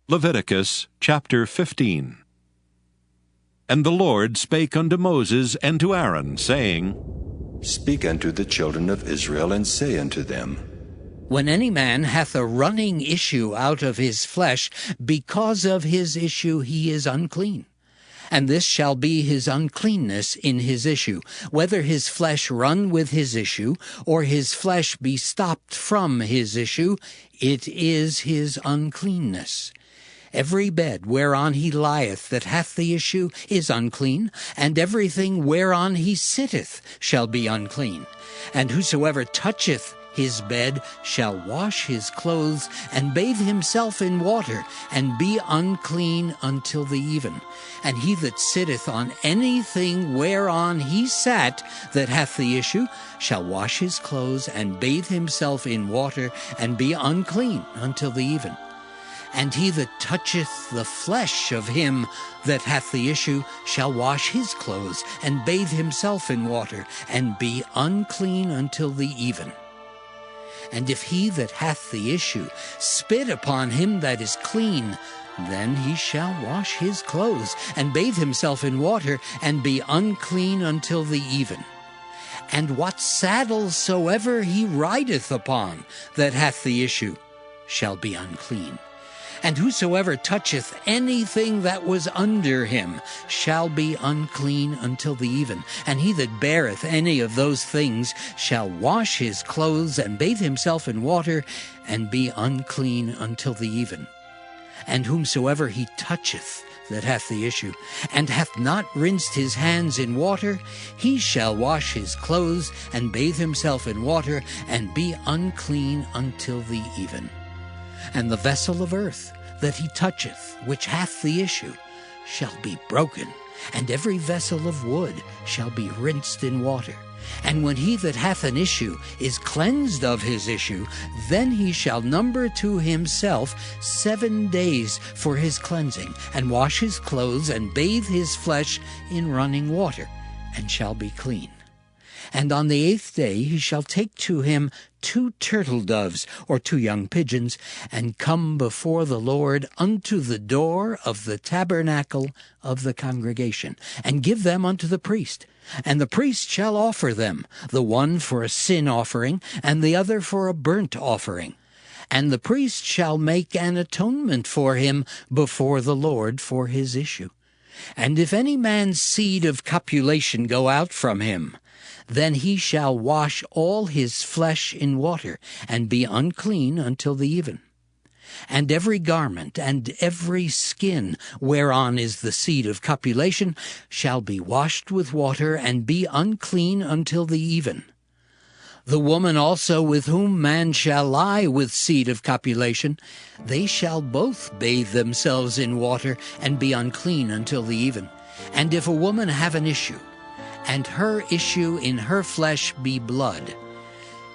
Leviticus chapter 15. And the Lord spake unto Moses and to Aaron, saying, Speak unto the children of Israel, and say unto them, When any man hath a running issue out of his flesh, because of his issue he is unclean. And this shall be his uncleanness in his issue, whether his flesh run with his issue, or his flesh be stopped from his issue, it is his uncleanness. Every bed whereon he lieth that hath the issue is unclean, and everything whereon he sitteth shall be unclean. And whosoever toucheth his bed shall wash his clothes, and bathe himself in water, and be unclean until the even. And he that sitteth on anything whereon he sat that hath the issue shall wash his clothes, and bathe himself in water, and be unclean until the even. And he that toucheth the flesh of him that hath the issue shall wash his clothes, and bathe himself in water, and be unclean until the even. And if he that hath the issue spit upon him that is clean, then he shall wash his clothes, and bathe himself in water, and be unclean until the even. And what saddle soever he rideth upon that hath the issue shall be unclean. And whosoever toucheth anything that was under him shall be unclean until the even. And he that beareth any of those things shall wash his clothes, and bathe himself in water, and be unclean until the even. And whomsoever he toucheth that hath the issue, and hath not rinsed his hands in water, he shall wash his clothes, and bathe himself in water, and be unclean until the even. And the vessel of earth that he toucheth, which hath the issue, shall be broken, and every vessel of wood shall be rinsed in water. And when he that hath an issue is cleansed of his issue, then he shall number to himself 7 days for his cleansing, and wash his clothes, and bathe his flesh in running water, and shall be clean. And on the 8th day he shall take to him 2 turtledoves, or 2 young pigeons, and come before the Lord unto the door of the tabernacle of the congregation, and give them unto the priest. And the priest shall offer them, the one for a sin offering, and the other for a burnt offering. And the priest shall make an atonement for him before the Lord for his issue. And if any man's seed of copulation go out from him, then he shall wash all his flesh in water, and be unclean until the even. And every garment and every skin whereon is the seed of copulation shall be washed with water, and be unclean until the even. The woman also with whom man shall lie with seed of copulation, they shall both bathe themselves in water, and be unclean until the even. And if a woman have an issue, and her issue in her flesh be blood,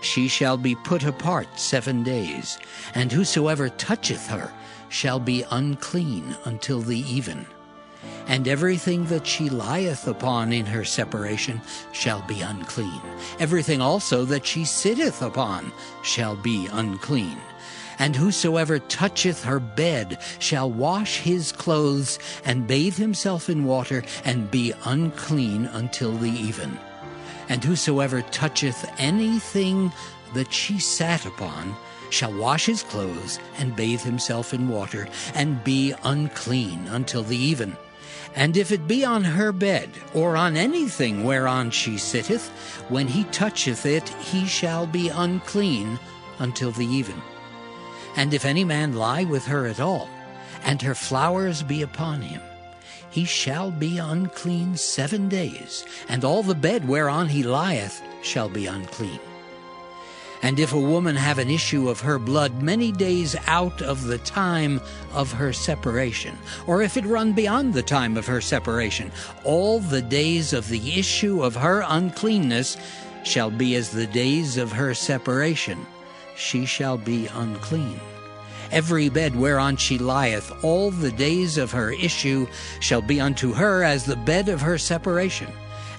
she shall be put apart 7 days, and whosoever toucheth her shall be unclean until the even. And everything that she lieth upon in her separation shall be unclean. Everything also that she sitteth upon shall be unclean. And whosoever toucheth her bed shall wash his clothes, and bathe himself in water, and be unclean until the even. And whosoever toucheth anything that she sat upon shall wash his clothes, and bathe himself in water, and be unclean until the even. And if it be on her bed, or on anything whereon she sitteth, when he toucheth it, he shall be unclean until the even. And if any man lie with her at all, and her flowers be upon him, he shall be unclean 7 days, and all the bed whereon he lieth shall be unclean. And if a woman have an issue of her blood many days out of the time of her separation, or if it run beyond the time of her separation, all the days of the issue of her uncleanness shall be as the days of her separation. She shall be unclean. Every bed whereon she lieth all the days of her issue shall be unto her as the bed of her separation.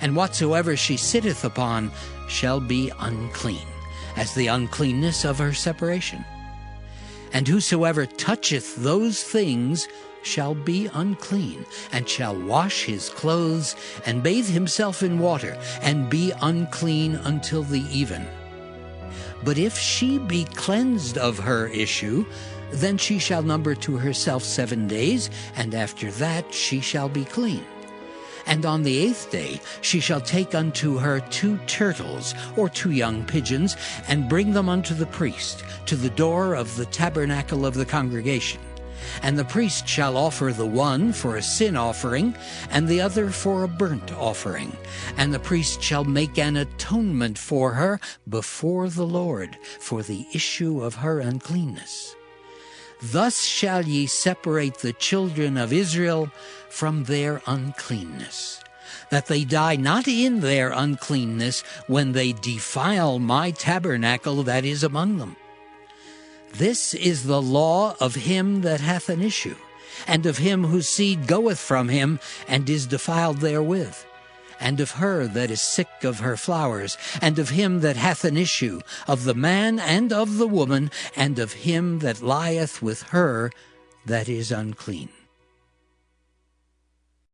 And whatsoever she sitteth upon shall be unclean, as the uncleanness of her separation. And whosoever toucheth those things shall be unclean, and shall wash his clothes, and bathe himself in water, and be unclean until the even. But if she be cleansed of her issue, then she shall number to herself 7 days, and after that she shall be clean. And on the 8th day she shall take unto her 2 turtles, or 2 young pigeons, and bring them unto the priest, to the door of the tabernacle of the congregation. And the priest shall offer the one for a sin offering, and the other for a burnt offering. And the priest shall make an atonement for her before the Lord, for the issue of her uncleanness. Thus shall ye separate the children of Israel from their uncleanness, that they die not in their uncleanness when they defile my tabernacle that is among them. This is the law of him that hath an issue, and of him whose seed goeth from him, and is defiled therewith, and of her that is sick of her flowers, and of him that hath an issue, of the man and of the woman, and of him that lieth with her that is unclean.